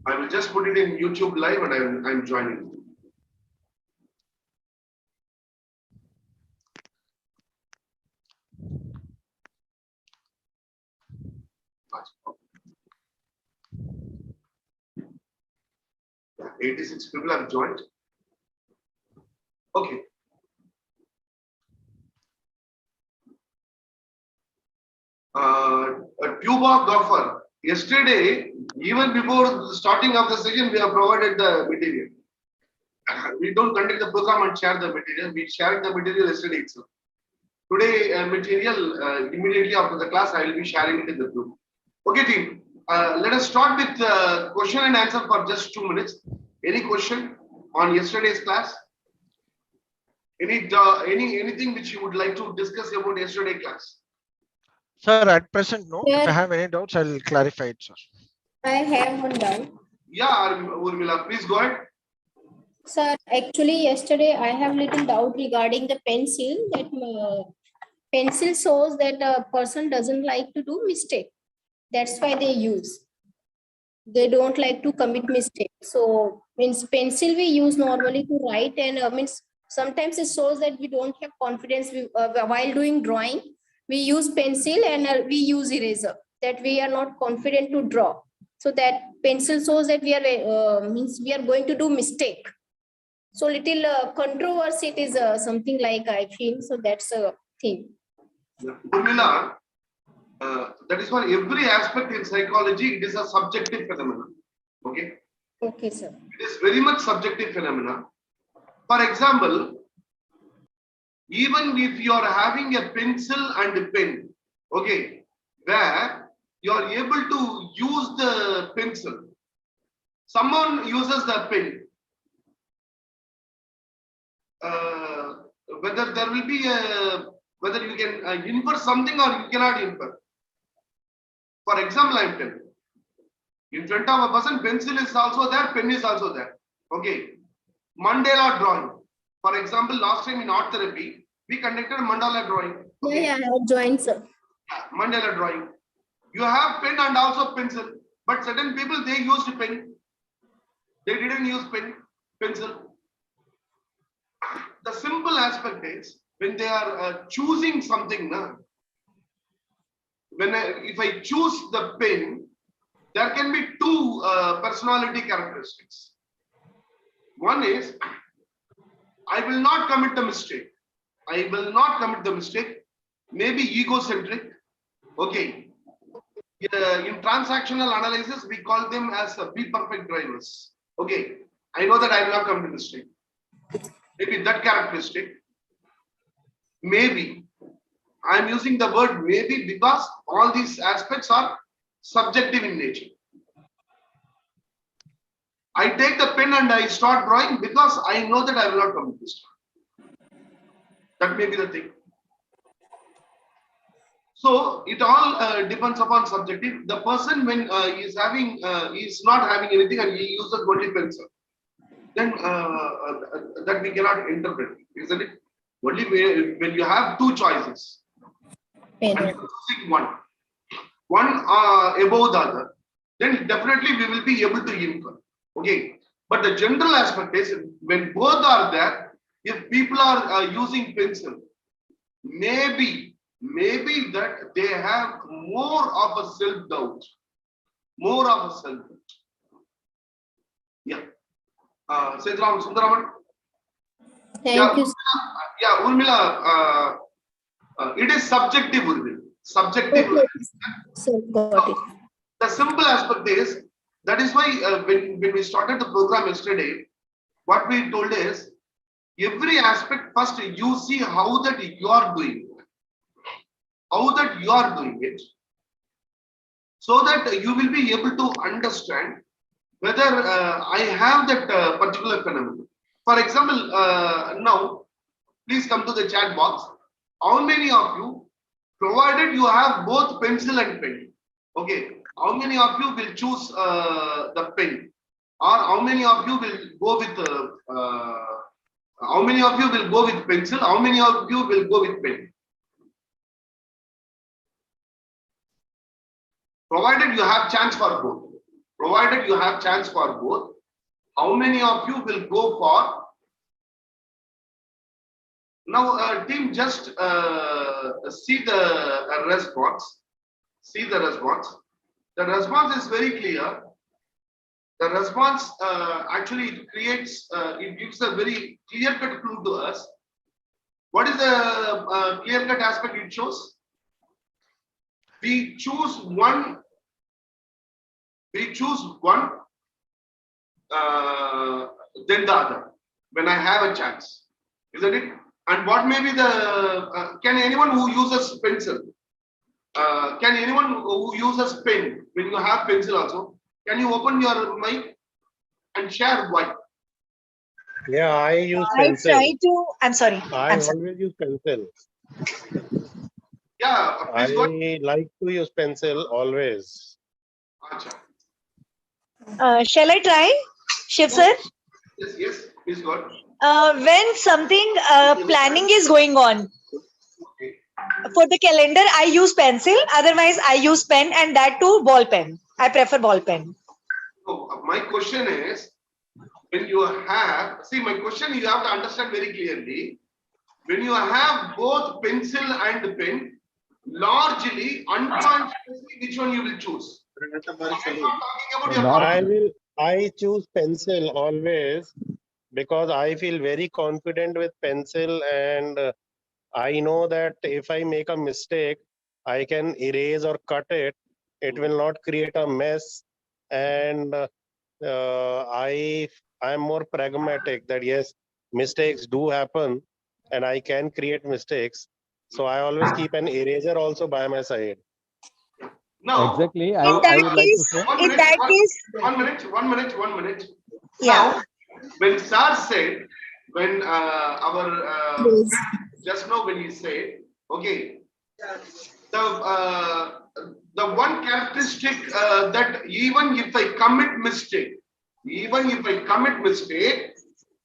I will just put it in YouTube live and I'm joining. Yeah, 86 people have joined. Okay. A tuba gopher. Yesterday, even before the starting of the session, we have provided the material. We don't conduct the program and share the material. We shared the material yesterday itself. Today, material immediately after the class, I will be sharing it in the group. Okay, team. Let us start with question and answer for just 2 minutes. Any question on yesterday's class? Anything which you would like to discuss about yesterday's class? Sir, at present, no. Sir. If I have any doubts, I'll clarify it, sir. I have one doubt. Yeah, Urmila, please go ahead. Sir, actually yesterday I have little doubt regarding the pencil, that pencil shows that a person doesn't like to do mistake. That's why they use. They don't like to commit mistake. So means pencil we use normally to write, and means sometimes it shows that we don't have confidence while doing drawing. We use pencil and we use eraser, that we are not confident to draw. So that pencil shows that we are means we are going to do mistake. So little controversy, it is something like I feel. So that's a thing. Urmila, that is for every aspect in psychology, it is a subjective phenomenon. Okay. Okay, sir. It is very much subjective phenomena. For example, even if you are having a pencil and a pen, okay, where you are able to use the pencil, someone uses the pen, whether there will be a, whether you can infer something or you cannot infer. For example, I am telling, in front of a person, pencil is also there, pen is also there. Okay, mandala drawing. For example, last time in art therapy, we conducted mandala drawing. Okay? Yeah, I have joined, sir. Mandala drawing. You have pen and also pencil, but certain people, they used pen. They didn't use pencil. The simple aspect is when they are choosing something. If I choose the pen, there can be two personality characteristics. One is, I will not commit the mistake. I will not commit the mistake. Maybe egocentric. Okay. In transactional analysis, we call them as be perfect drivers. Okay. I know that I will not commit a mistake. Maybe that characteristic. Maybe. I am using the word maybe because all these aspects are subjective in nature. I take the pen and I start drawing because I know that I will not commit this. That may be the thing. So it all depends upon subjective. The person, when he is having, he is not having anything and he uses only pencil, then that we cannot interpret, isn't it? Only when you have two choices and you are choosing one above the other, then definitely we will be able to infer. Okay, but the general aspect is when both are there, if people are using pencil, maybe that they have more of a self-doubt. More of a self-doubt. Yeah. Sundraman. Thank you. Yeah, Urmila, it is subjective, Urmila. Subjective. Okay. So got it. The simple aspect is, that is why when we started the program yesterday, what we told is, every aspect first you see how that you are doing it. How that you are doing it, so that you will be able to understand whether I have that particular phenomenon. For example, now please come to the chat box. How many of you, provided you have both pencil and pen, okay, how many of you will choose the pen, or how many of you will go with how many of you will go with pencil, how many of you will go with pen? Provided you have chance for both. provided you have chance for both, how many of you will go for? Now, team, just see the response. See the response. The response is very clear. The response actually it creates, it gives a very clear-cut clue to us. What is the clear-cut aspect it shows? We choose one. We choose one, then the other. When I have a chance, isn't it? And what may be the? Can anyone who uses pencil? Can anyone who uses pen when you have pencil also? Can you open your mic and share why? Yeah, I use I pencil. try to. I'm sorry. I always use pencil. Yeah, please go. I like to use pencil always. Acha. Shall I try, Shiv sir? Yes, yes, please go. When something planning is going on, for the calendar, I use pencil. Otherwise, I use pen, and that too ball pen. I prefer ball pen. So my question is, when you have, see my question, you have to understand very clearly. When you have both pencil and pen, largely unconsciously, which one you will choose? I'm not talking about your I choose pencil always because I feel very confident with pencil, and I know that if I make a mistake, I can erase or cut it. It will not create a mess, and I am more pragmatic that yes, mistakes do happen, and I can create mistakes. So I always keep an eraser also by my side. Now, Exactly. In I that would like to case, say. in that case, 1 minute, 1 minute, 1 minute. yeah. Now, when Sir said, when our Yes. just now when he said, okay, the one characteristic that even if I commit mistake,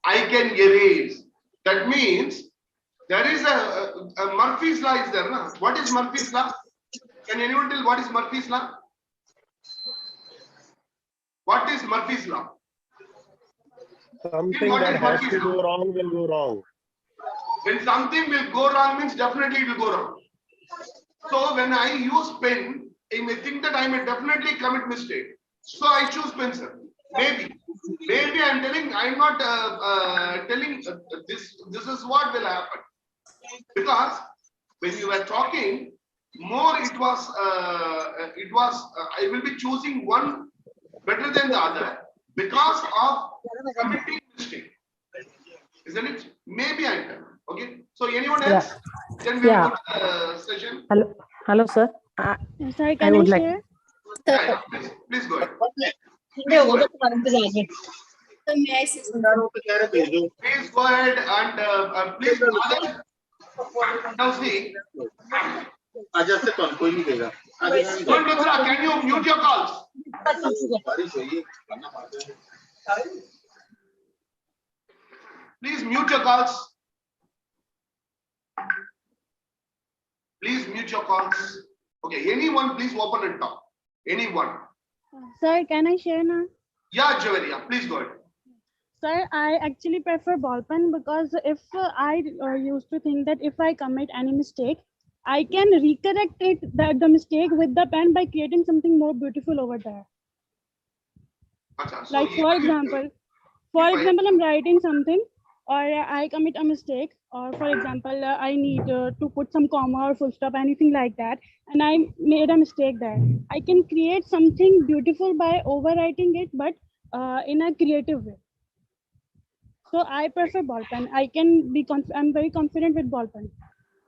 I can erase. That means there is a Murphy's law is there, na? What is Murphy's law? Can anyone tell what is Murphy's law? What is Murphy's law? Something What that is has Murphy's to law? go wrong will go wrong. When something will go wrong means definitely it will go wrong. So when I use pen, I may think that I may definitely commit mistake. So I choose pencil. Maybe I'm telling. I'm not telling this. This is what will happen, because when you were talking more, it was. I will be choosing one better than the other because of committing mistake. Isn't it? Maybe I can. Okay. So anyone else? Then we will go to the session. Hello, sir. Sir, I can I would like. share? Yeah, please go ahead. May I say something? Please go ahead and please now see. Luthra, can you mute your calls? Please mute your calls. Please mute your calls. Okay, anyone please open and talk. Anyone. Sir, can I share now? Yeah, Javeria, please go ahead. Sir, I actually prefer ball pen because if I used to think that if I commit any mistake, I can recorrect the mistake with the pen by creating something more beautiful over there. Achha, so Like for example, I'm writing something or I commit a mistake, or for example, I need to put some comma or full stop, anything like that, and I made a mistake there. I can create something beautiful by overwriting it, but in a creative way. So I prefer ball pen. I'm very confident with ball pen.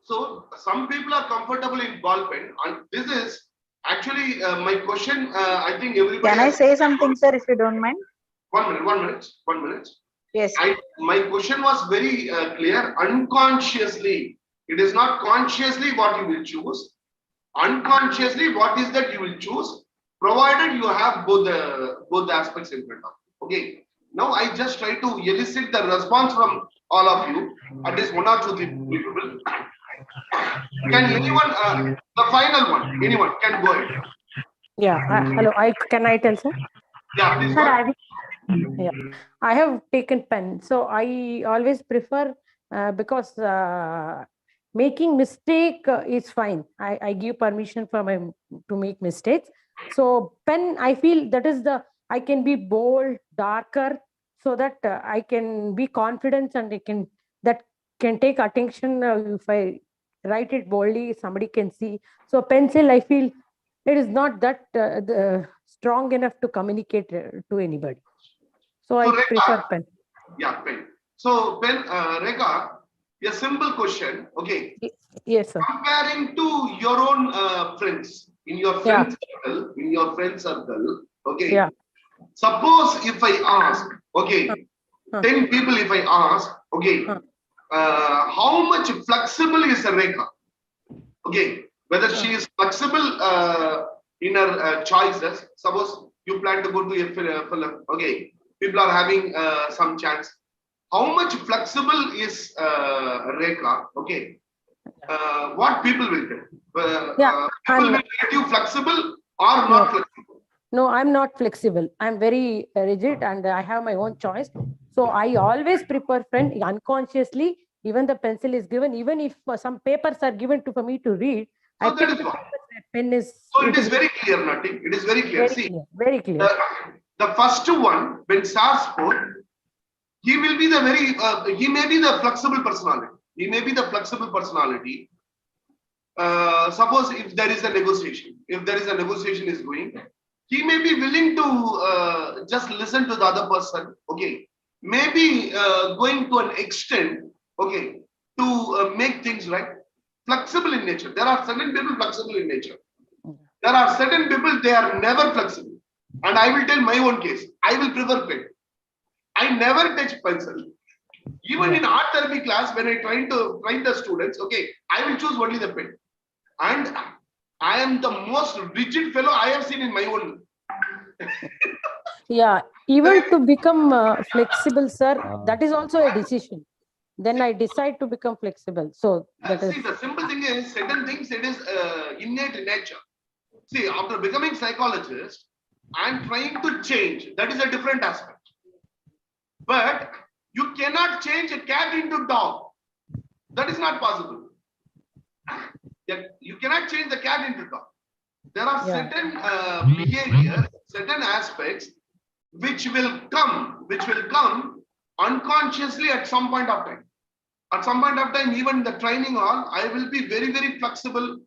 So some people are comfortable in ball pen, and this is actually my question. I think everybody. Can I say something, sir, if you don't mind? 1 minute. Yes. My question was very clear. Unconsciously, it is not consciously what you will choose. Unconsciously, what is that you will choose, provided you have both the aspects in front of you. Okay. Now I just try to elicit the response from all of you. At least 1 or 2 people. Can anyone? The final one. Anyone can go ahead. Yeah. Hello. Can I tell, sir? Yeah, please Sir, go. I have taken pen, so I always prefer because making mistake is fine. I give permission for my to make mistakes. So pen, I feel that is I can be bold, darker, so that I can be confident and I can that can take attention if I write it boldly, somebody can see. So pencil, I feel it is not that strong enough to communicate to anybody. So I So prefer Rekha, pen. yeah, pen. So pen, Rekha, a simple question. Okay, Yes, sir. comparing to your own friends in your Yeah. friend circle. Okay. Yeah. Suppose if I ask, okay, Uh, 10 people if I ask, okay, uh, how much flexible is Rekha? Okay, whether she is flexible in her choices. Suppose you plan to go to a film, okay, people are having some chance. How much flexible is Rekha? Okay, what people will do? yeah. People will get you flexible or not No. flexible. No, I'm not flexible. I'm very rigid and I have my own choice. So I always prefer friend unconsciously. Even the pencil is given, even if some papers are given for me to read, I So that pick is the what. paper, the pen is, So it is very clear, nothing. It is very clear. very See, clear, very clear. the first one, when SAR spoke, he will be the very, he may be the flexible personality. He may be the flexible personality. Suppose if there is a negotiation, is going, he may be willing to just listen to the other person. Okay, maybe going to an extent. Okay, to make things right. Flexible in nature. There are certain people flexible in nature. There are certain people they are never flexible. And I will tell my own case. I will prefer pen. I never touch pencil. Even in art therapy class, when I try to train the students, okay, I will choose only the pen. And I am the most rigid fellow I have seen in my own. Yeah, even to become flexible, sir, that is also a decision. Then I decide to become flexible. So that is. See, the simple thing is, certain things it is innate in nature. See, after becoming psychologist, I am trying to change. That is a different aspect. But you cannot change a cat into dog. That is not possible. You cannot change the cat into dog. There are certain behaviors, certain aspects which will come unconsciously at some point of time. At some point of time, even the training hall, I will be very, very flexible.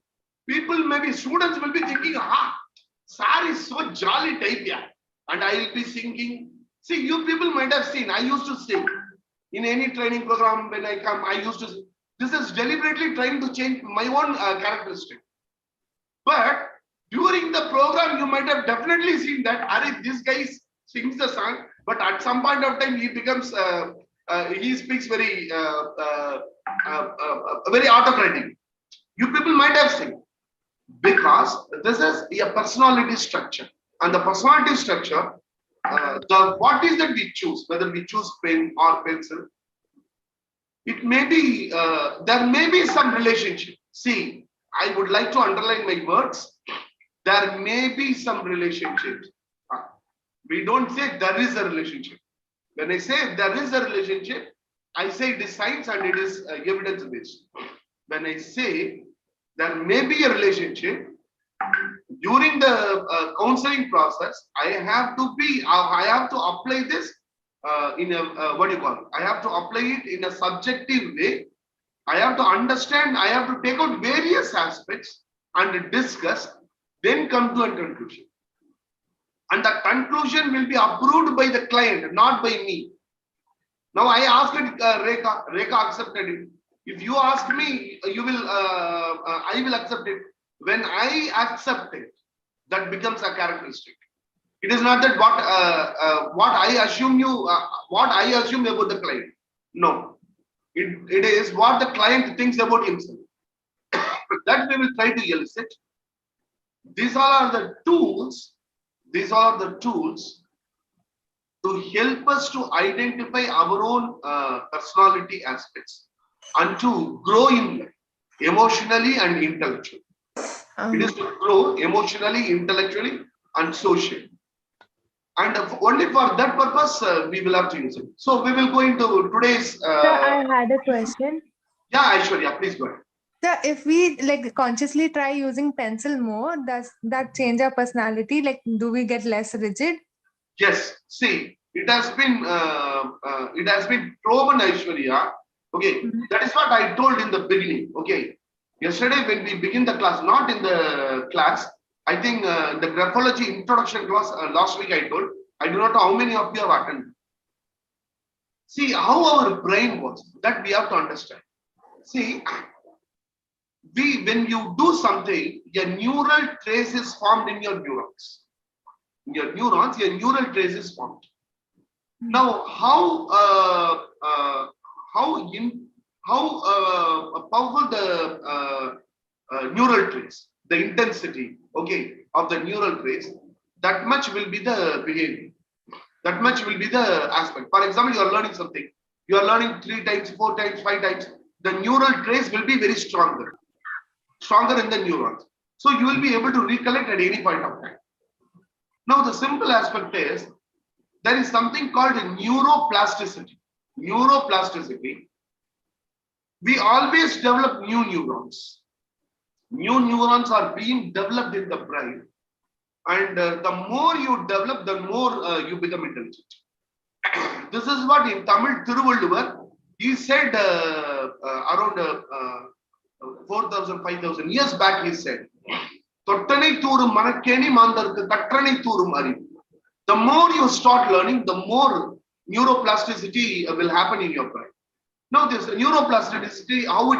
People, maybe students will be thinking, sir is so jolly type, yeah. And I will be thinking, see, you people might have seen, I used to say, in any training program when I come, I used to say, this is deliberately trying to change my own characteristic. But during the program, you might have definitely seen that, this guy sings the song, but at some point of time, he becomes, he speaks very, very autocratic. You people might have seen, because this is a personality structure, and the personality structure, what is that we choose, whether we choose pen or pencil, it may be, there may be some relationship. See, I would like to underline my words. There may be some relationship. We don't say there is a relationship. When I say there is a relationship, I say it is science and it is evidence based. When I say there may be a relationship, during the counseling process, I have to apply this in a what do you call it? I have to apply it in a subjective way. I have to understand, I have to take out various aspects and discuss, then come to a conclusion. And the conclusion will be approved by the client, not by me. Now I asked Rekha accepted it. If you ask me, you will, I will accept it. When I accept it, that becomes a characteristic. It is not that what I assume about the client. No, it is what the client thinks about himself. That we will try to elicit. These all are the tools. These are the tools to help us to identify our own personality aspects and to grow in life, emotionally and intellectually. It is to grow emotionally, intellectually, and socially. And only for that purpose, we will have to use it. So we will go into today's. Sir, I had a question. Yeah, Aishwarya, please go ahead. Sir, if we like consciously try using pencil more, does that change our personality? Like, do we get less rigid? Yes. See, it has been proven, Aishwarya. Okay, that is what I told in the beginning. Okay, yesterday when we begin the class, not in the class, I think the graphology introduction class last week I told. I do not know how many of you have attended. See how our brain works. That we have to understand. See, when you do something, a neural trace is formed in your neurons. In your neurons, a neural trace is formed. Now, how powerful the neural trace, the intensity, okay, of the neural trace, that much will be the behavior. That much will be the aspect. For example, you are learning something. You are learning 3 times, 4 times, 5 times. The neural trace will be very stronger in the neurons. So you will be able to recollect at any point of time. Now, the simple aspect is there is something called neuroplasticity. Neuroplasticity. We always develop new neurons. New neurons are being developed in the brain. And the more you develop, the more you become intelligent. This is what in Tamil Thiruvalluvar, he said around 4,000, 5,000 years back, he said, the more you start learning, the more neuroplasticity will happen in your brain. Now, this neuroplasticity, how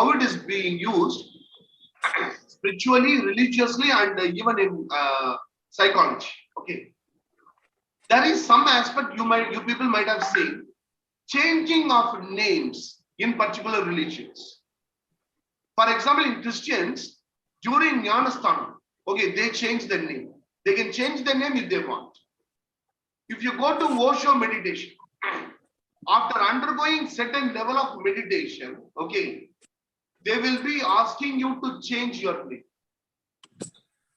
it is being used spiritually, religiously, and even in psychology. Okay, there is some aspect you people might have seen changing of names in particular religions. For example, in Christians, during Jnanasthanam, okay, they change their name. They can change their name if they want. If you go to Osho meditation, after undergoing certain level of meditation, okay, they will be asking you to change your name.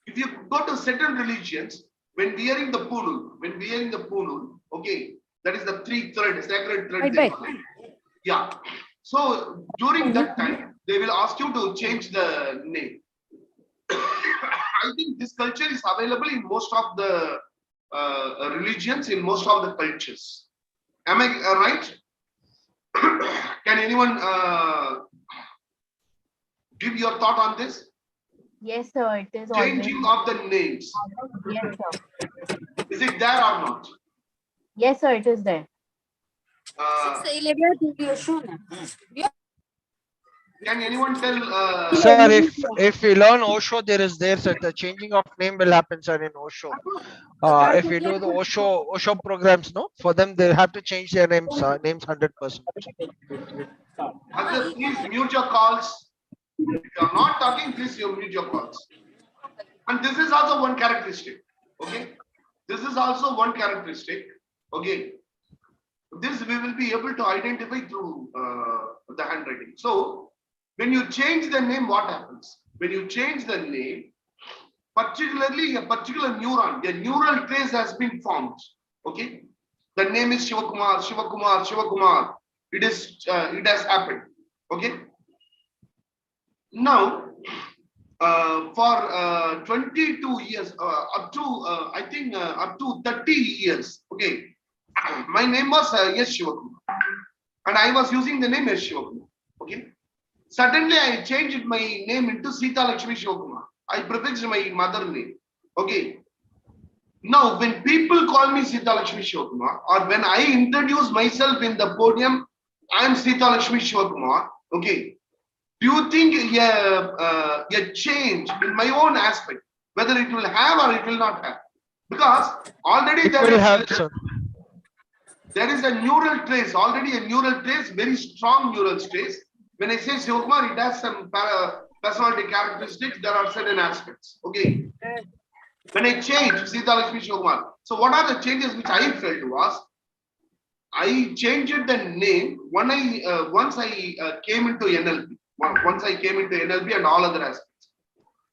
If you go to certain religions, when wearing the punul, okay, that is the 3-thread, sacred thread. Yeah. So during that time, they will ask you to change the name. I think this culture is available in most of the religions, in most of the cultures. Am I right? Can anyone give your thought on this? Yes, sir. It is Changing of the names. Yes, sir. Is it there or not? Yes, sir. It is there. Can anyone tell? Sir, if we learn Osho, there, sir, the changing of name will happen, sir, in Osho. If we do the Osho programs, no, for them they have to change their names 100%. Others, please mute your calls. If you are not talking, please you mute your calls. And this is also one characteristic. Okay, this is also one characteristic. Okay, this we will be able to identify through the handwriting. So, when you change the name, what happens? When you change the name, particularly a particular neuron, a neural trace has been formed. Okay, the name is Shivakumar, Shivakumar, Shivakumar. It has happened. Okay. Now, for 22 years, up to I think up to 30 years. Okay, my name was yes Shivakumar, and I was using the name yes Shivakumar. Okay. Suddenly, I changed my name into Sita Lakshmi Shivakumar. I prefixed my mother name. Okay. Now, when people call me Sita Lakshmi Shivakumar, or when I introduce myself in the podium, I am Sita Lakshmi Shivakumar. Okay. Do you think a change in my own aspect, whether it will have or it will not have? Because already there is a neural trace, very strong neural trace. When I say Shivakumar, it has some personality characteristics. There are certain aspects. Okay. When I change Sita Lakshmi Shivakumar, so what are the changes which I felt was, I changed the name when once I came into NLP. Once I came into NLP and all other aspects.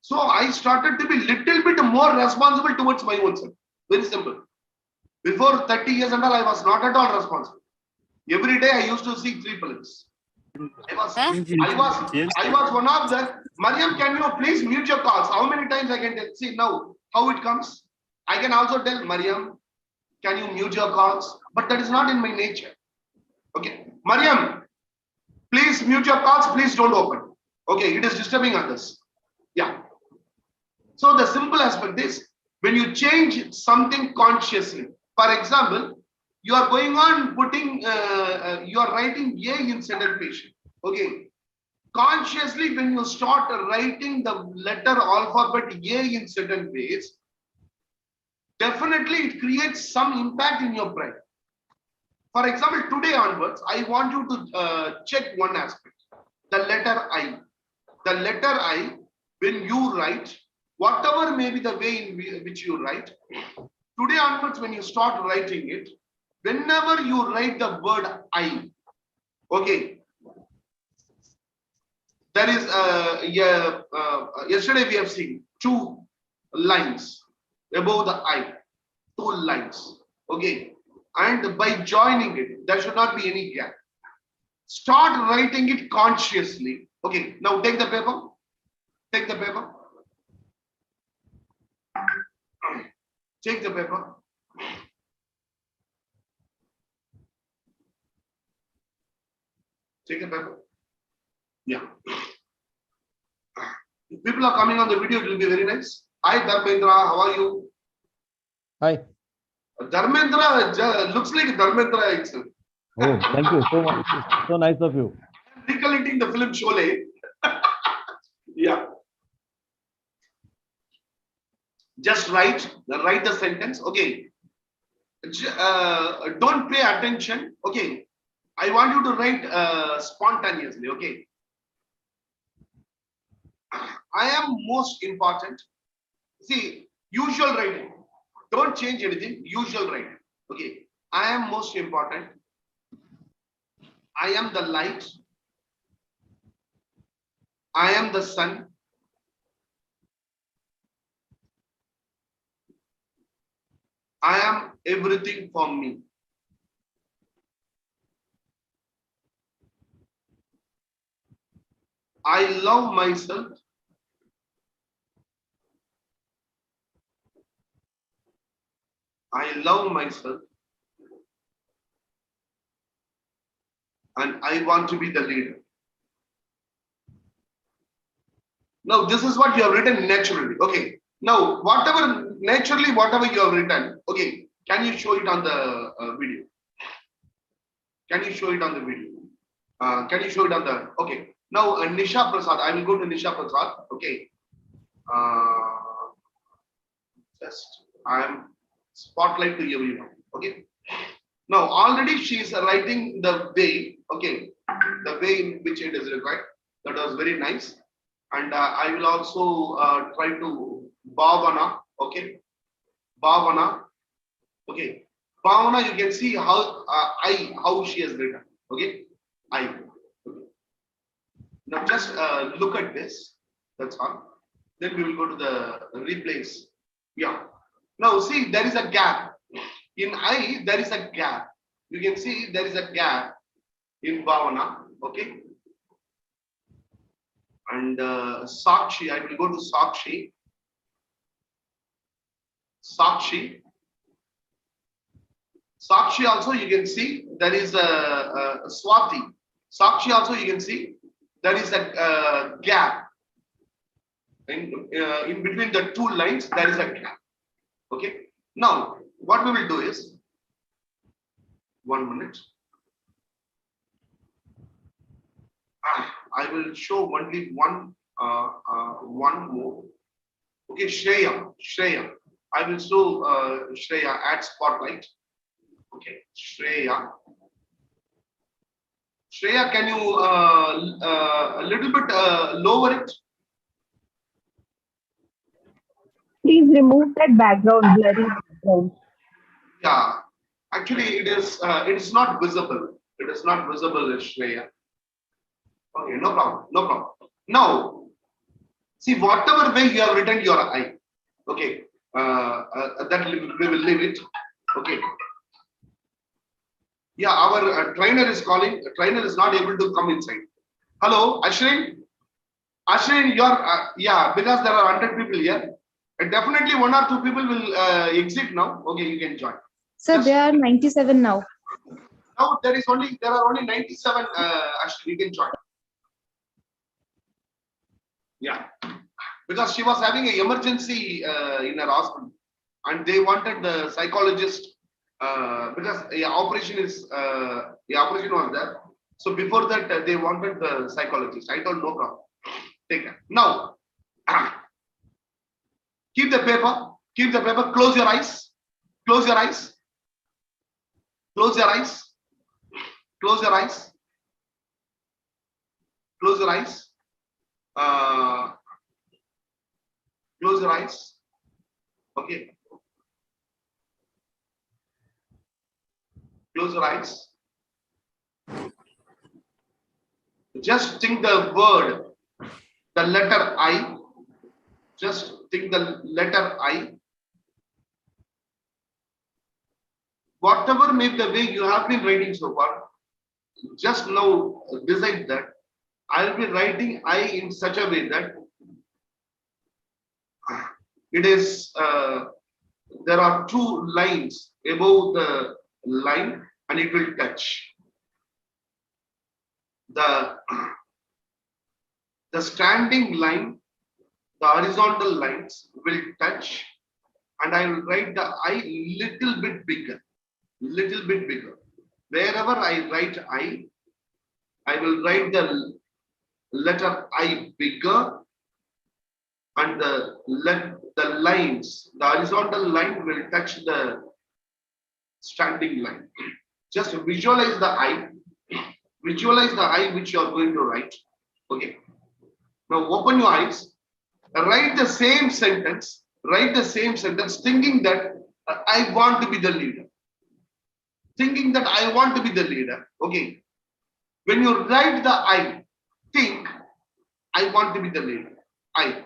So I started to be little bit more responsible towards my own self. Very simple. Before 30 years and all, I was not at all responsible. Every day I used to see 3 films. I was one of the, Mariam, can you please mute your calls? How many times I can tell? See now how it comes. I can also tell Mariam, can you mute your calls? But that is not in my nature. Okay. Mariam, please mute your calls. Please don't open. Okay. It is disturbing others. Yeah. So the simple aspect is when you change something consciously. For example, you are going on putting, you are writing A in centered-patient. Okay. Consciously, when you start writing the letter alphabet A in certain ways, definitely it creates some impact in your brain. For example, today onwards, I want you to check one aspect, the letter I. The letter I, when you write, whatever may be the way in which you write, today onwards, when you start writing it, whenever you write the word I, okay, there is yesterday we have seen 2 lines above the I, 2 lines, okay, and by joining it, there should not be any gap. Start writing it consciously. Okay, now take the paper. Take the paper. Take the paper. Take the paper. Yeah. If people are coming on the video, it will be very nice. Hi, Dharmendra. How are you? Hi. Dharmendra looks like Dharmendra itself. Oh, thank you so much. So nice of you. I'm recollecting the film Sholay. Yeah. Just write the sentence. Okay. Don't pay attention. Okay. I want you to write spontaneously. Okay. I am most important. See, usual writing. Don't change anything. Usual writing. Okay. I am most important. I am the light. I am the sun. I am everything for me. I love myself. I love myself. And I want to be the leader. Now, this is what you have written naturally. Okay. Now, whatever you have written, okay, can you show it on the video? Can you show it on the video? Can you show it on the, okay. Now, Nisha Prasad, I will go to Nisha Prasad. Okay. Just, I am spotlight to everyone. Okay. Now, already she is writing the way, okay, the way in which it is required. That was very nice. And I will also try to Bhavana, okay, Bhavana, okay, Bhavana. You can see how how she has written, okay, I. Okay. Now just look at this. That's all. Then we will go to the replace. Yeah. Now see, there is a gap in I. There is a gap. You can see there is a gap in Bhavana, okay. And Sakshi, I will go to Sakshi. Sakshi. Sakshi also you can see there is a Swati. Sakshi also you can see there is a gap. In between the 2 lines, there is a gap. Okay. Now, what we will do is, 1 minute. I will show only one more. Okay, Shreya. I will show Shreya at spotlight. Okay, Shreya. Shreya, can you a little bit lower it? Please remove that background, blurry background. Yeah, actually it is not visible. It is not visible, Shreya. Okay, no problem. Now, See, whatever way you have written your I, okay, that we will leave it. Okay. Yeah, our trainer is calling. The trainer is not able to come inside. Hello, Ashrin. Ashrin, you're yeah, because there are 100 people here. Definitely 1 or 2 people will exit now. Okay, you can join. Sir, there are 97 now. Now there are only 97. Ashrin, you can join. Yeah, because she was having an emergency in her hospital, and they wanted the psychologist because the operation was there. So before that, they wanted the psychologist. I told no problem. Take care. Now, keep the paper. Keep the paper. Close your eyes. Close your eyes. Close your eyes. Close your eyes. Close your eyes. Close your eyes. Okay. Close your eyes. Just think the word, the letter I. Just think the letter I. Whatever may be the way you have been writing so far, just now decide that I'll be writing I in such a way that it is there are 2 lines above the line and it will touch. The standing line, the horizontal lines will touch, and I will write the I little bit bigger. Wherever I write I will write the letter I bigger, and the lines, the horizontal line will touch the standing line. Just visualize the I. Visualize the I which you are going to write. Okay. Now open your eyes. Write the same sentence. Write the same sentence, thinking that I want to be the leader. Thinking that I want to be the leader. Okay. When you write the I, think I want to be the leader. I.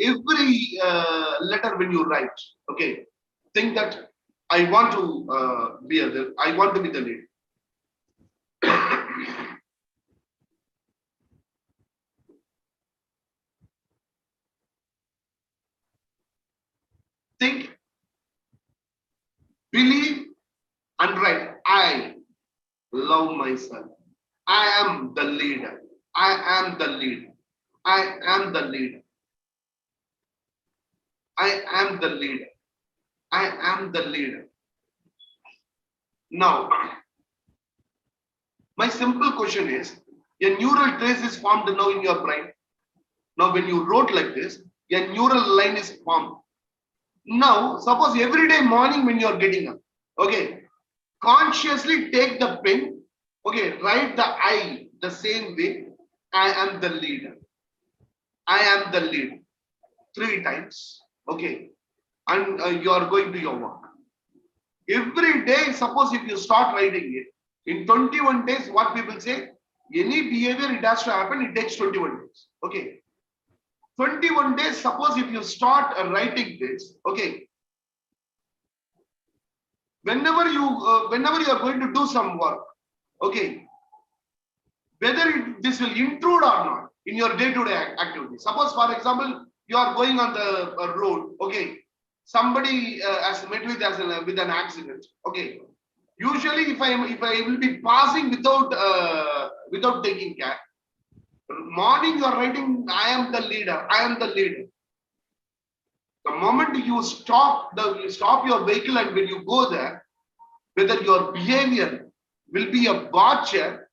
Every letter when you write, okay, think that I want to be the leader. Think, believe, and write. I love myself. I am the leader. I am the leader. I am the leader. I am the leader. I am the leader. Now, my simple question is, a neural trace is formed now in your brain. Now, when you wrote like this, a neural line is formed. Now, suppose every day morning when you are getting up, okay, consciously take the pen, okay, write the I the same way. I am the leader. I am the leader. 3 times, okay, and you are going to your work. Every day, suppose if you start writing it, in 21 days, what people say, any behavior it has to happen, it takes 21 days. Okay. 21 days, suppose if you start writing this, okay. Whenever you are going to do some work, okay, whether this will intrude or not in your day-to-day activity. Suppose, for example, you are going on the road, okay. Somebody has met with an accident, okay. Usually, if I will be passing without taking care, morning you are writing, I am the leader. I am the leader. The moment you stop your vehicle and when you go there, whether your behavior will be a botcher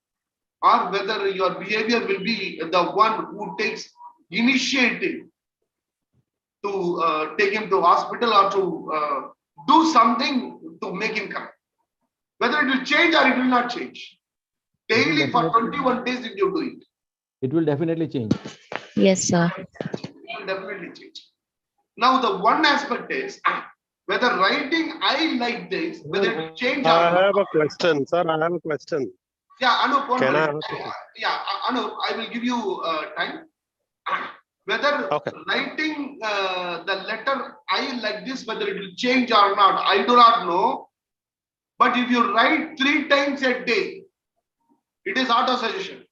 or whether your behavior will be the one who takes initiative to take him to hospital or to do something to make him correct. Whether it will change or it will not change. Daily for 21 days if you do it. It will definitely change. Yes, sir. It will definitely change. Now the one aspect is whether writing I like this, whether it will change or I not. have a question, sir. I have a question. Yeah, Anup, Can I have a question? yeah, Anup, I will give you time. Whether Okay. writing the letter I like this, whether it will change or not, I do not know. But if you write 3 times a day, it is auto suggestion.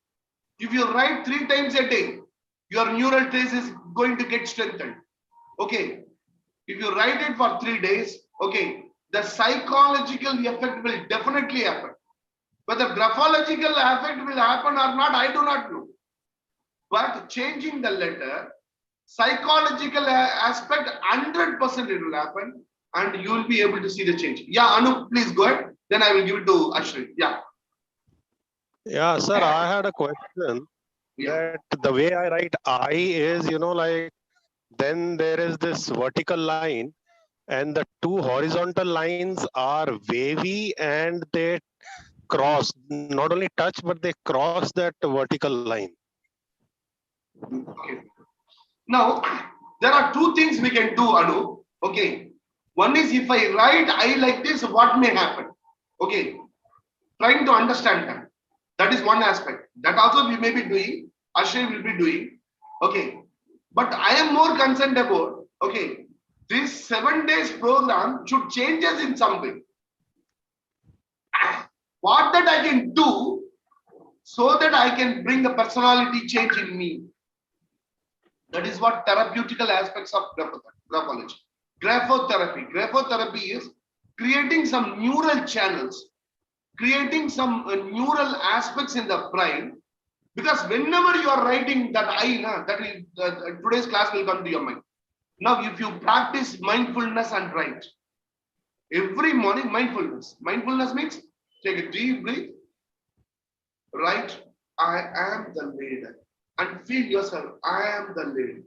If you write 3 times a day, your neural trace is going to get strengthened. Okay. If you write it for 3 days, okay, the psychological effect will definitely happen. Whether graphological effect will happen or not, I do not know. But changing the letter, psychological aspect, 100% it will happen, and you will be able to see the change. Yeah, Anu, please go ahead. Then I will give it to Ashwin. Yeah. Yeah, sir, I had a question. Yeah. That the way I write I is, like, then there is this vertical line, and the 2 horizontal lines are wavy, and they cross, not only touch, but they cross that vertical line. Okay. Now, there are 2 things we can do, Anu. Okay. One is if I write I like this, what may happen? Okay. Trying to understand that. That is one aspect. That also we may be doing. Ashay will be doing. Okay. But I am more concerned about, okay, this 7 days program should change us in some way. What that I can do so that I can bring a personality change in me. That is what therapeutical aspects of graphology. Graphotherapy. Graphotherapy is creating some neural channels, creating some neural aspects in the brain. Because whenever you are writing that that is today's class will come to your mind. Now, if you practice mindfulness and write every morning, mindfulness. Mindfulness means take a deep breath, write, I am the leader, and feel yourself, I am the leader.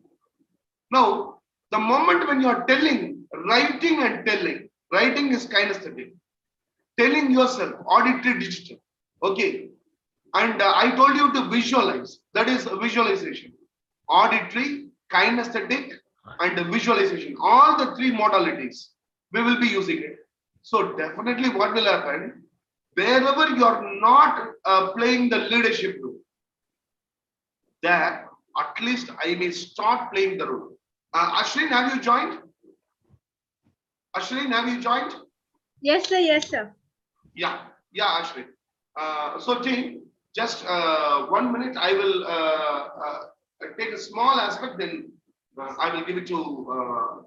Now, the moment when you are telling, writing and telling, writing is kinesthetic. Telling yourself, auditory digital. Okay. And I told you to visualize. That is visualization. Auditory, kinesthetic, and visualization. All the 3 modalities. We will be using it. So definitely what will happen, wherever you are not playing the leadership role, there at least I may start playing the role. Ashwin, have you joined? Ashwin, have you joined? Yes, sir. Yes, sir. Yeah, Ashwin. So team, just 1 minute. I will take a small aspect, then I will give it to.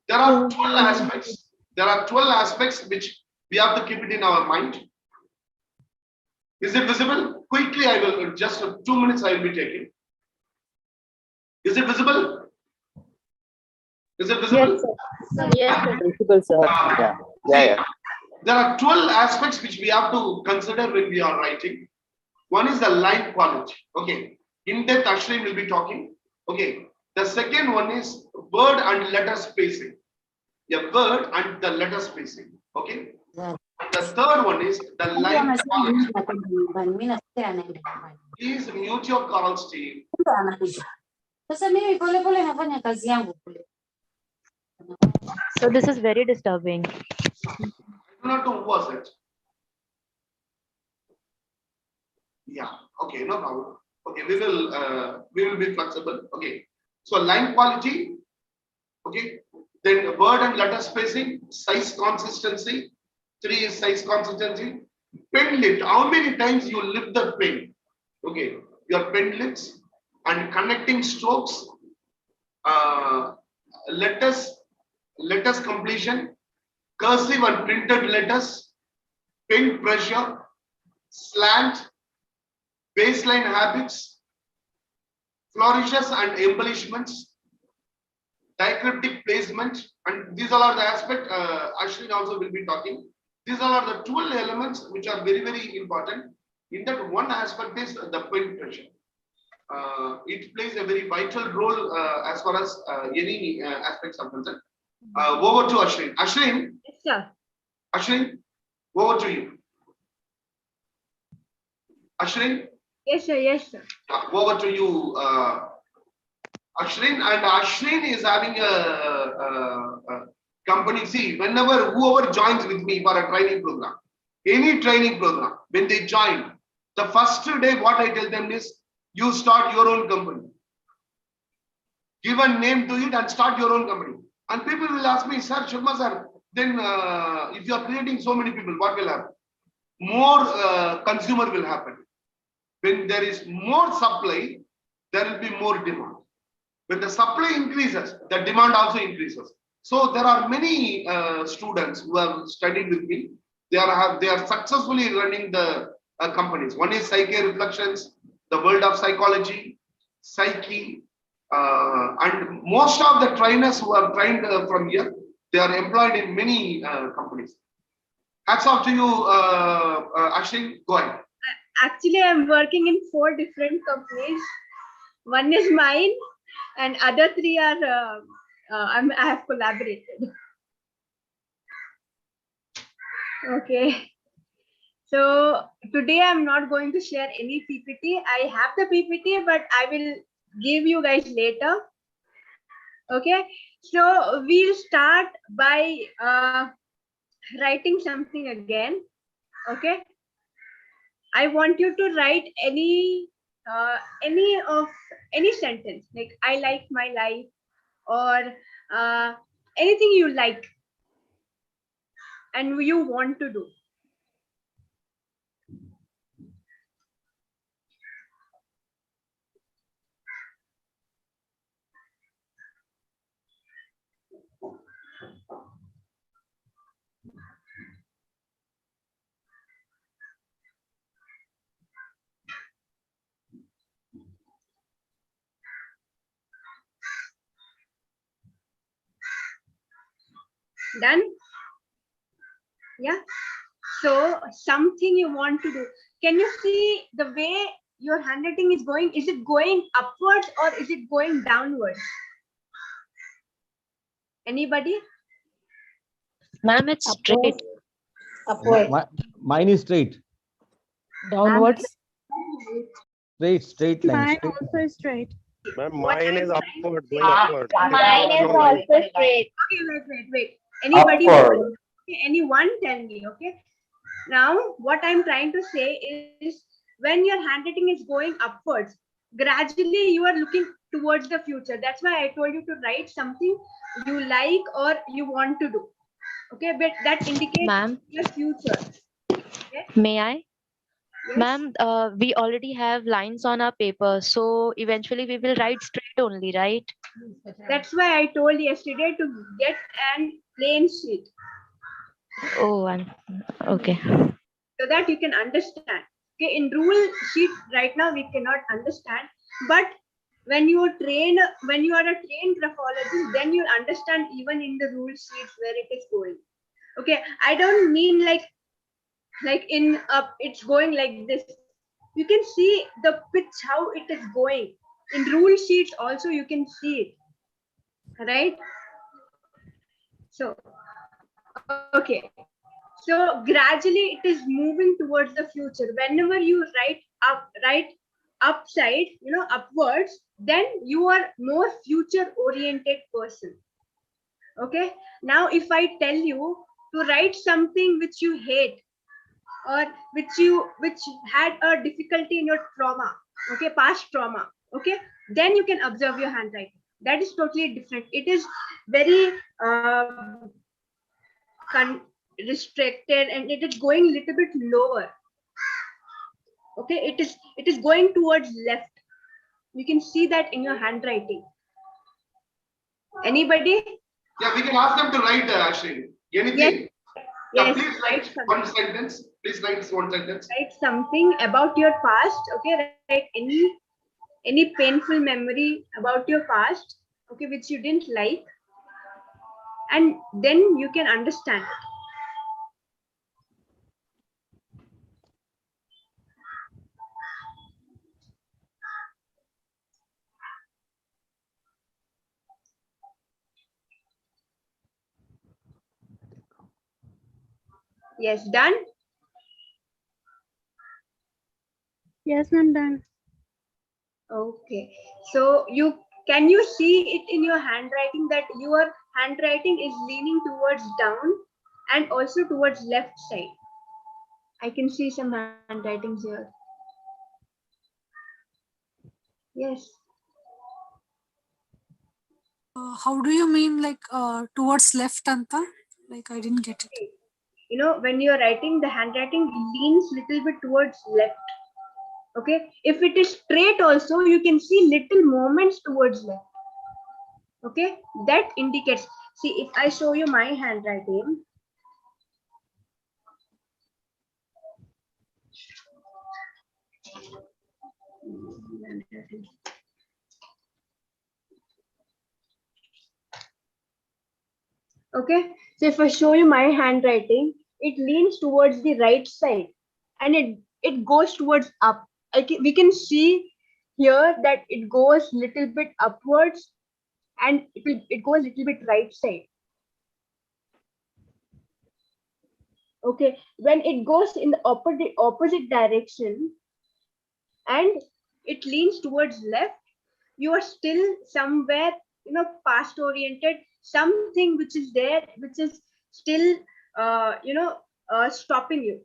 There are 12 aspects. There are 12 aspects which we have to keep it in our mind. Is it visible? Quickly, I will just 2 minutes. I will be taking. Is it visible? Is it visible? Yes, sir. Visible, sir. Yeah. There are 12 aspects which we have to consider when we are writing. One is the line quality. Okay. In depth, Ashwin will be talking. Okay. The second one is word and letter spacing. A word and the letter spacing. Okay. The third one is the line quality. Please mute your calls, team. So this is very disturbing. I do not know who was it. Yeah. Okay. No problem. Okay. We will be flexible. Okay. So line quality. Okay. Then word and letter spacing, size consistency. 3 is size consistency. Pen lift. How many times you lift the pen? Okay. Your pen lifts and connecting strokes. Letters completion. Cursive and printed letters. Pen pressure. Slant. Baseline habits. Flourishes and embellishments. Diacritic placement, and these all are the aspect Ashwin also will be talking. These all are the 12 elements which are very, very important. In that, one aspect is the pen pressure. It plays a very vital role as far as any aspects are concerned. Over to Ashwin. Ashwin. Yes, sir. Ashwin, over to you. Ashwin. Yes, sir. Yes, sir. Over to you. Ashwin, and Ashwin is having a company. See, whoever joins with me for a training program, any training program, when they join, the first day what I tell them is, you start your own company. give a name to it and start your own company. And people will ask me, sir, Sharma sir, then if you are creating so many people, what will happen? More consumer will happen. When there is more supply, there will be more demand. When the supply increases, the demand also increases. So there are many students who have studied with me. They are successfully running the companies. One is Psyche Reflections, the world of psychology, psyche, and most of the trainers who are trained from here, they are employed in many companies. Hats off to you, Ashwin. Go ahead. Actually, I'm working in 4 different companies. One is mine, and other 3 are I have collaborated. Okay. So today I'm not going to share any PPT. I have the PPT, but I will give you guys later. Okay. So we'll start by writing something again. Okay. I want you to write any sentence, like I like my life, or anything you like and you want to do. Done? Yeah. So something you want to do. Can you see the way your handwriting is going? Is it going upwards or is it going downwards? Anybody? Ma'am, it's straight. Upward. Mine is straight. Downwards. Straight line. Mine Straight. also is straight. Mine is upward, going upward. Mine is also straight. Okay, wait. Anybody? Upward. Okay, anyone tell me, okay? Now, what I'm trying to say is when your handwriting is going upwards, gradually you are looking towards the future. That's why I told you to write something you like or you want to do. Okay, but that indicates Ma'am, your future. Okay? may I? Yes. Ma'am, we already have lines on our paper, so eventually we will write straight only, right? That's why I told yesterday to get an plain sheet Oh, okay. so that you can understand. Okay, in rule sheet right now we cannot understand, but when you are a trained graphologist, then you understand even in the rule sheets where it is going. Okay, I don't mean like in it's going like this. You can see the pitch how it is going. In rule sheets also you can see it, right? So okay. So gradually it is moving towards the future. Whenever you write upside, upwards, then you are more future oriented person. Okay. Now, if I tell you to write something which you hate or which had a difficulty in your trauma, okay, past trauma, okay, then you can observe your handwriting. That is totally different. It is very restricted and it is going a little bit lower. Okay, it is going towards left. You can see that in your handwriting. Anybody? Yeah, we can ask them to write, Ashwin. Anything. Yes. Yeah, Yes, please write one sentence. Please write one sentence. Write something about your past. Okay, write any painful memory about your past. Okay, which you didn't like, and then you can understand it. Yes, done. Yes, ma'am, done. Okay, so can you see it in your handwriting that your handwriting is leaning towards down and also towards left side? I can see some handwritings here. Yes. How do you mean like towards left, Anta? Like I didn't get it. You know, when you're writing, the handwriting leans little bit towards left. Okay, if it is straight also, you can see little movements towards left. Okay, that indicates. See, if I show you my handwriting, okay, so if I show you my handwriting, it leans towards the right side and it goes towards up. We can see here that it goes little bit upwards and it goes little bit right side. Okay, when it goes in the opposite direction and it leans towards left, you are still somewhere, you know, past oriented, something which is there, which is still stopping you,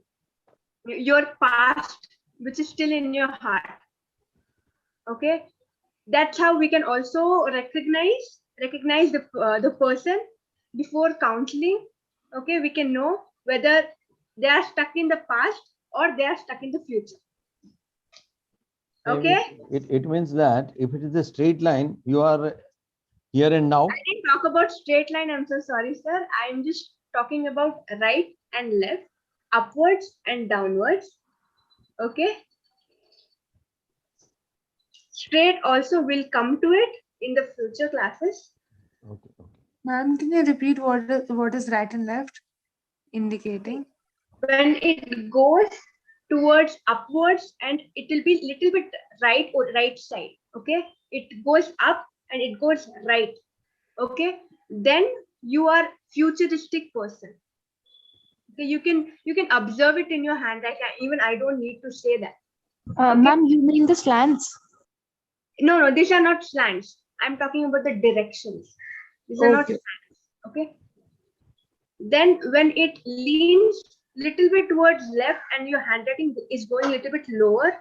your past, which is still in your heart. Okay, that's how we can also recognize the person before counseling. Okay, we can know whether they are stuck in the past or they are stuck in the future. Okay, It means that if it is a straight line, you are here and now. I didn't talk about straight line. I'm so sorry, sir. I'm just talking about right and left, upwards and downwards. Okay. Straight also will come to it in the future classes. Okay. Ma'am, can you repeat what is right and left indicating? When it goes towards upwards and it will be little bit right or right side. Okay. It goes up and it goes right. Okay. Then you are futuristic person. Okay. You can observe it in your hand. Like even I don't need to say that. Okay? Ma'am, you mean the slants? No, these are not slants. I'm talking about the directions. These are not slants. Okay. Then when it leans little bit towards left and your handwriting is going a little bit lower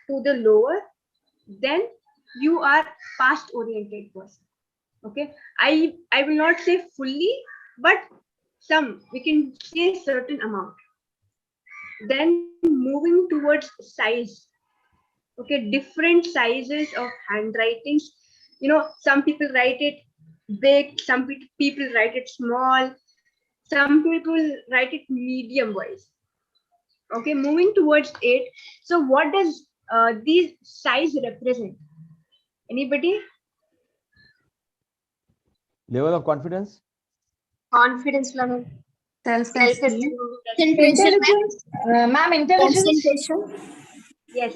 to the lower, then you are past oriented person. Okay. I will not say fully, but we can say certain amount. Then moving towards size. Okay, different sizes of handwritings. You know, some people write it big, some people write it small, some people write it medium wise. Okay, moving towards it. So what does these size represent? Anybody? Level of confidence. Confidence level. Self-esteem. Intelligence. Ma'am, intelligence. Concentration. Yes,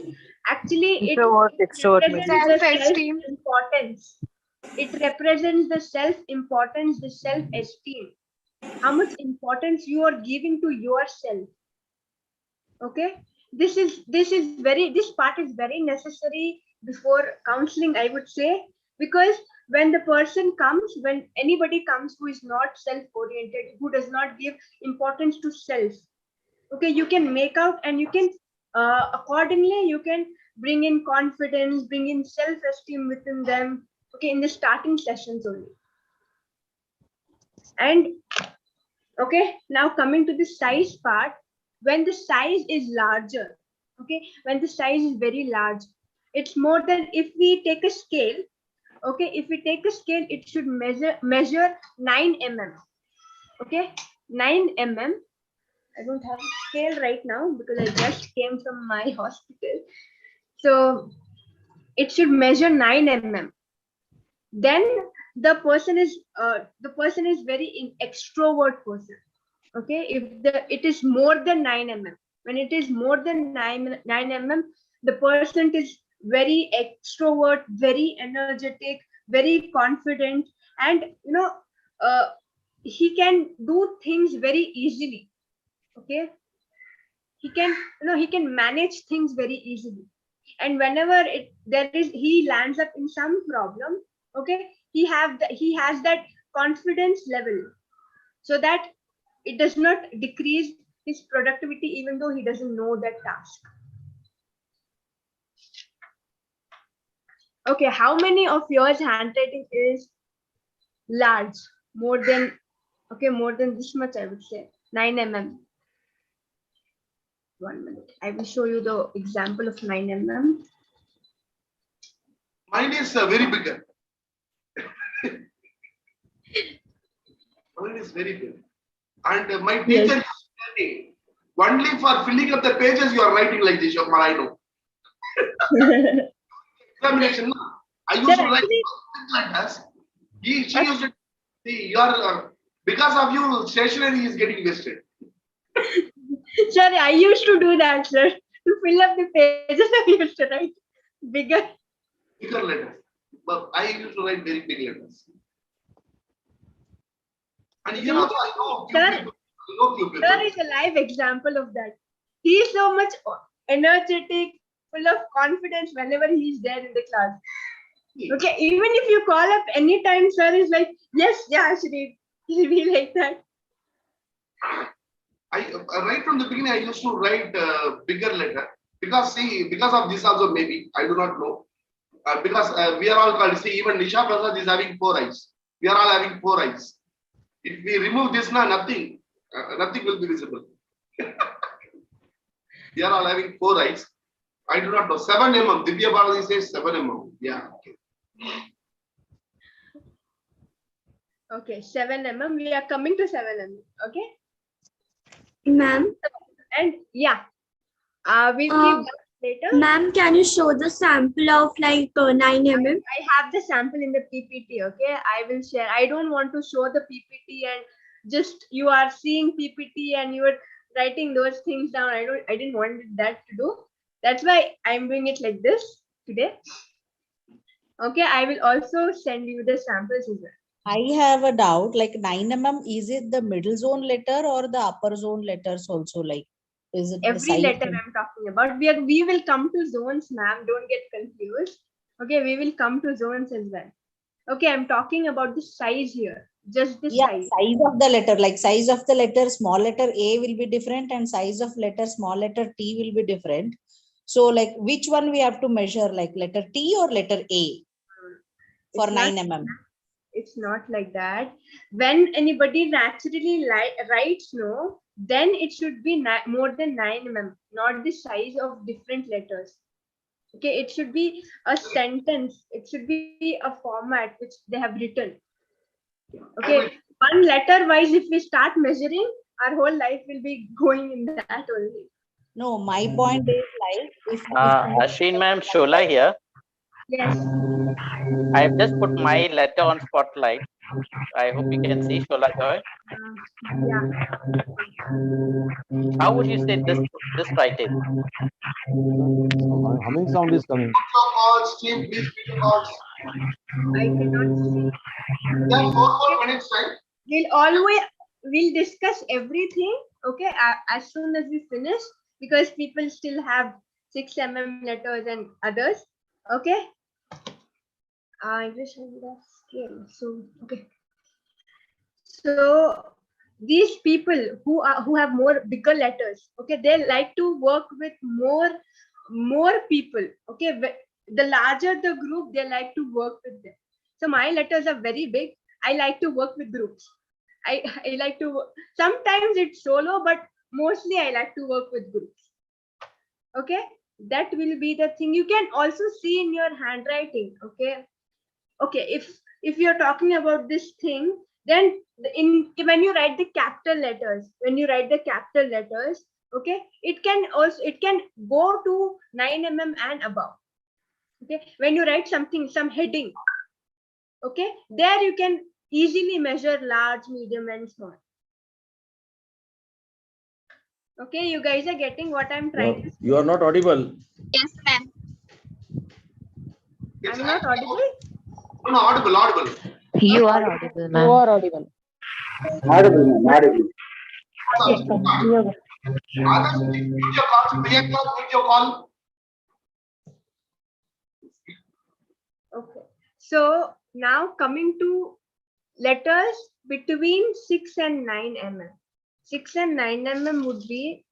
actually it Introvert, extrovert, represents the self-esteem. self-importance. It represents the self-importance, the self-esteem. How much importance you are giving to yourself. Okay, this part is very necessary before counseling, I would say, because when the person comes, when anybody comes who is not self-oriented, who does not give importance to self, okay, you can make out and you can accordingly you can bring in confidence, bring in self-esteem within them. Okay, in the starting sessions only. And okay, now coming to the size part, when the size is larger, okay, when the size is very large, it's more than, if we take a scale, okay, if we take a scale, it should measure 9 mm. Okay, 9 mm. I don't have a scale right now because I just came from my hospital. So it should measure 9 mm. Then the person is very extrovert person. Okay, if it is more than 9 mm, when it is more than 9 mm, the person is very extrovert, very energetic, very confident, and he can do things very easily. Okay, he can manage things very easily, and whenever he lands up in some problem, okay, he has that confidence level, so that it does not decrease his productivity even though he doesn't know that task. Okay, how many of yours handwriting is large, more than this much, I would say 9 mm. 1 minute. I will show you the example of 9 mm. Mine is very bigger. Mine is very big. And my teacher used to tell me, only for filling up the pages you are writing like this, Shopma, I know. Examination, no? I used to write like that. She used to see, you are, because of you, stationery is getting wasted. Sorry, I used to do that, sir. To fill up the pages, I used to write bigger letters. But I used to write very big letters. And you know, I know few people. Sir is a live example of that. He is so much energetic, full of confidence whenever he is there in the class. Okay, even if you call up anytime, sir is like, yes, yeah, Shri. He'll be like that. Right from the beginning, I used to write bigger letter because of this also maybe, I do not know. Because we are all called, even Nisha Prasad is having 4 eyes. We are all having 4 eyes. If we remove this now, nothing will be visible. We are all having 4 eyes. I do not know. 7 mm. Divya Balaji says 7 mm. Yeah. Okay, 7 mm. We are coming to 7 mm. Okay. Ma'am. And yeah, we'll keep that later. Ma'am, can you show the sample of like 9 mm? I have the sample in the PPT. Okay, I will share. I don't want to show the PPT and just you are seeing PPT and you are writing those things down. I didn't want that to do. That's why I'm doing it like this today. Okay, I will also send you the samples as well. I have a doubt, like 9 mm, is it the middle zone letter or the upper zone letters also? Like, is it every letter I'm talking about? We will come to zones, ma'am. Don't get confused. Okay, we will come to zones as well. Okay, I'm talking about the size here. Just the size. Size of the letter, like size of the letter, small letter A will be different and size of letter, small letter T will be different. So like which one we have to measure, like letter T or letter A for 9 mm? It's not like that. When anybody naturally writes, no, then it should be more than 9 mm, not the size of different letters. Okay, it should be a sentence. It should be a format which they have written. Okay, one letter wise, if we start measuring, our whole life will be going in that only. No, my point is like if Ashwin ma'am, Shola here. Yes. I have just put my letter on spotlight. I hope you can see Shola Joy. Yeah. How would you say this writing? Humming sound is coming. I cannot see. Yeah, 4 minutes, right? We'll discuss everything. Okay, as soon as we finish, because people still have 6 mm letters and others. Okay. I wish I would have scale. So okay. So these people who have more bigger letters, okay, they like to work with more people. Okay, the larger the group, they like to work with them. So my letters are very big. I like to work with groups. I like to sometimes it's solo, but mostly I like to work with groups. Okay, that will be the thing. You can also see in your handwriting. Okay, if you're talking about this thing, then when you write the capital letters, okay, it can go to 9 mm and above. Okay, when you write some heading, okay, there you can easily measure large, medium, and small. Okay, you guys are getting what I'm trying to say. You are not audible. Yes, ma'am. I'm not audible? No, audible. You are audible, ma'am. You are audible. Audible, ma'am, audible. Video call. Okay, so now coming to letters between 6 and 9 mm. 6 and 9 mm would be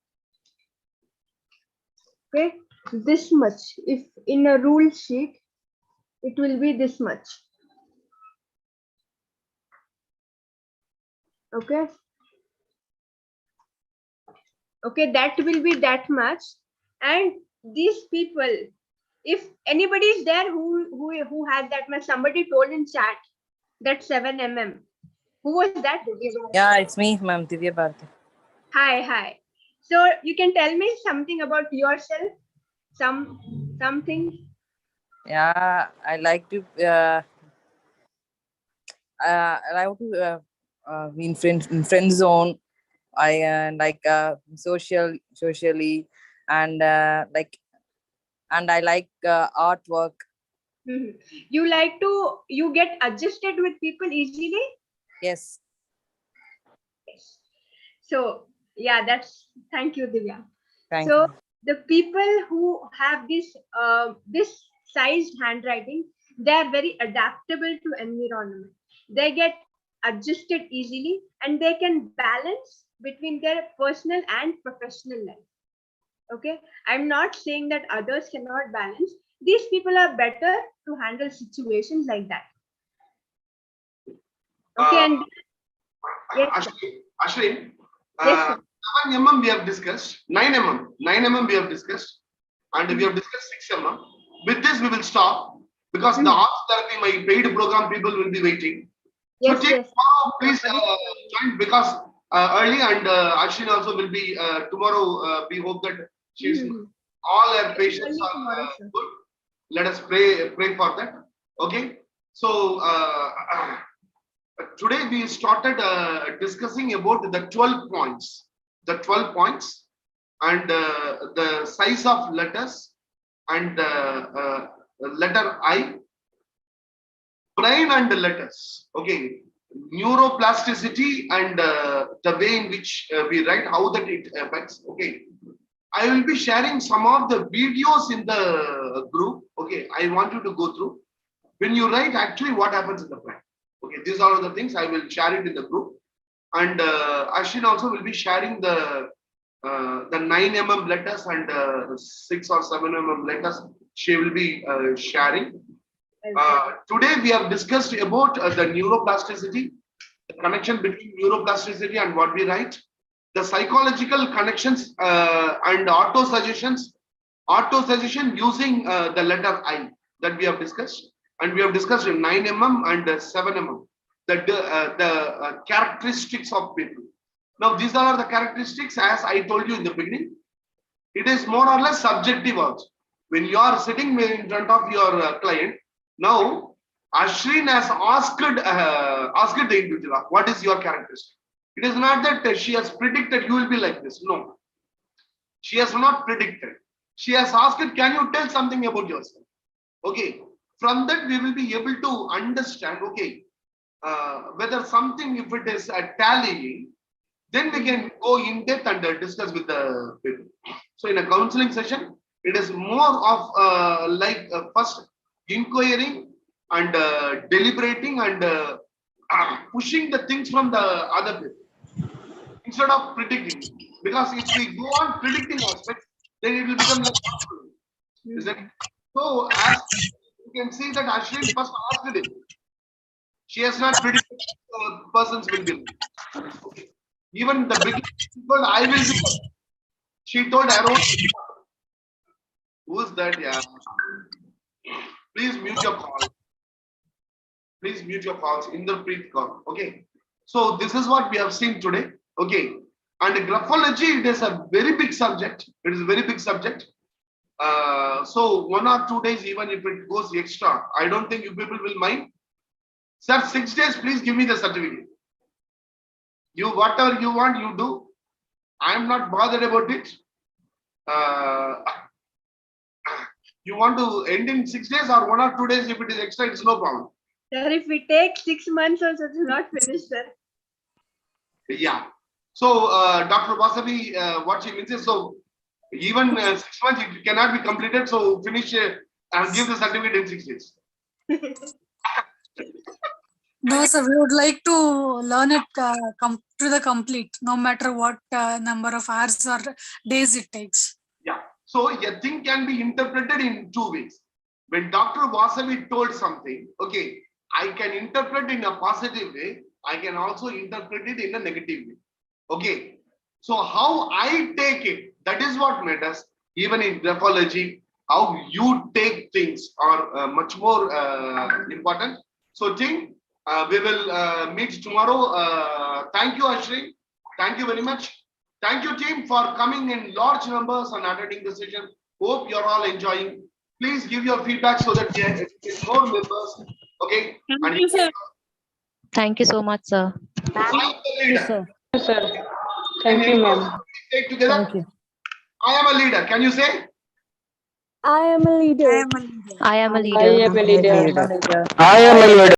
okay, this much. If in a rule sheet, it will be this much. Okay. Okay, that will be that much. And these people, if anybody is there who had that much, somebody told in chat that 7 mm. Who was that? Yeah, it's me, ma'am, Divya Bharti. Hi. So you can tell me something about yourself, something. Yeah, I like to be in friend zone. I like socially, and and I like artwork. You get adjusted with people easily? Yes. So yeah, thank you, Divya. Thank so you. the people who have this sized handwriting, they are very adaptable to environment. They get adjusted easily and they can balance between their personal and professional life. Okay, I'm not saying that others cannot balance. These people are better to handle situations like that. Okay, and yes, Ashwin, yes, 7 mm we have discussed, 9 mm we have discussed, and we have discussed 6 mm. With this we will stop because the art therapy, my paid program, people will be waiting. So tomorrow, please join because early, and Ashwin also will be tomorrow. We hope that she's all her patients are good. Let us pray for that. Okay. So today we started discussing about the 12 points. The 12 points and the size of letters and letter I, brain and the letters. Okay, neuroplasticity and the way in which we write, how that it affects. Okay, I will be sharing some of the videos in the group. Okay, I want you to go through. When you write, actually what happens in the brain. Okay, these are all the things I will share it in the group. And Ashwin also will be sharing the 9 mm letters and 6 or 7 mm letters. She will be sharing. Today we have discussed about the neuroplasticity, the connection between neuroplasticity and what we write, the psychological connections and auto-suggestion using the letter I that we have discussed. And we have discussed 9 mm and 7 mm, the characteristics of people. Now, these are the characteristics, as I told you in the beginning. It is more or less subjective also. When you are sitting in front of your client, now Ashwin has asked the individual, what is your characteristic? It is not that she has predicted you will be like this. No, she has not predicted. She has asked, can you tell something about yourself? Okay, from that we will be able to understand, okay, whether something, if it is a tallying, then we can go in depth and discuss with the people. So in a counseling session, it is more of like first inquiring and deliberating and pushing the things from the other people instead of predicting. Because if we go on predicting aspects, then it will become like is it? So as you can see that Ashwin first asked it. She has not predicted persons will be. Okay. Even the beginning told I will be. She told her own. Who is that? Yeah. Please mute your call. Please mute your calls. Interpret call. Okay. So this is what we have seen today. Okay. And graphology, it is a very big subject. It is a very big subject. So 1 or 2 days, even if it goes extra, I don't think you people will mind. Sir, 6 days, please give me the certificate. You whatever you want, you do. I am not bothered about it. You want to end in 6 days or 1 or 2 days, if it is extra, it's no problem. Sir, if we take 6 months also, it's not finished, sir. Yeah. So Dr. Vasavi, what she means is, so even 6 months it cannot be completed. So finish and give the certificate in 6 days. No, sir, we would like to learn it to the complete, no matter what number of hours or days it takes. Yeah. So a thing can be interpreted in 2 ways. When Dr. Vasavi told something, okay, I can interpret in a positive way I can also interpret it in a negative way. Okay. So how I take it, that is what matters. Even in graphology, how you take things are much more important. So team, we will meet tomorrow. Thank you, Ashri. Thank you very much. Thank you, team, for coming in large numbers and attending the session. Hope you're all enjoying. Please give your feedback so that we get more members. Okay. Thank you, sir. Thank you so much, sir. I am the leader. Yes, sir. Thank you, ma'am. Take together. Thank you. I am a leader. Can you say? I am a leader. I am a leader. I am a leader. I am a leader.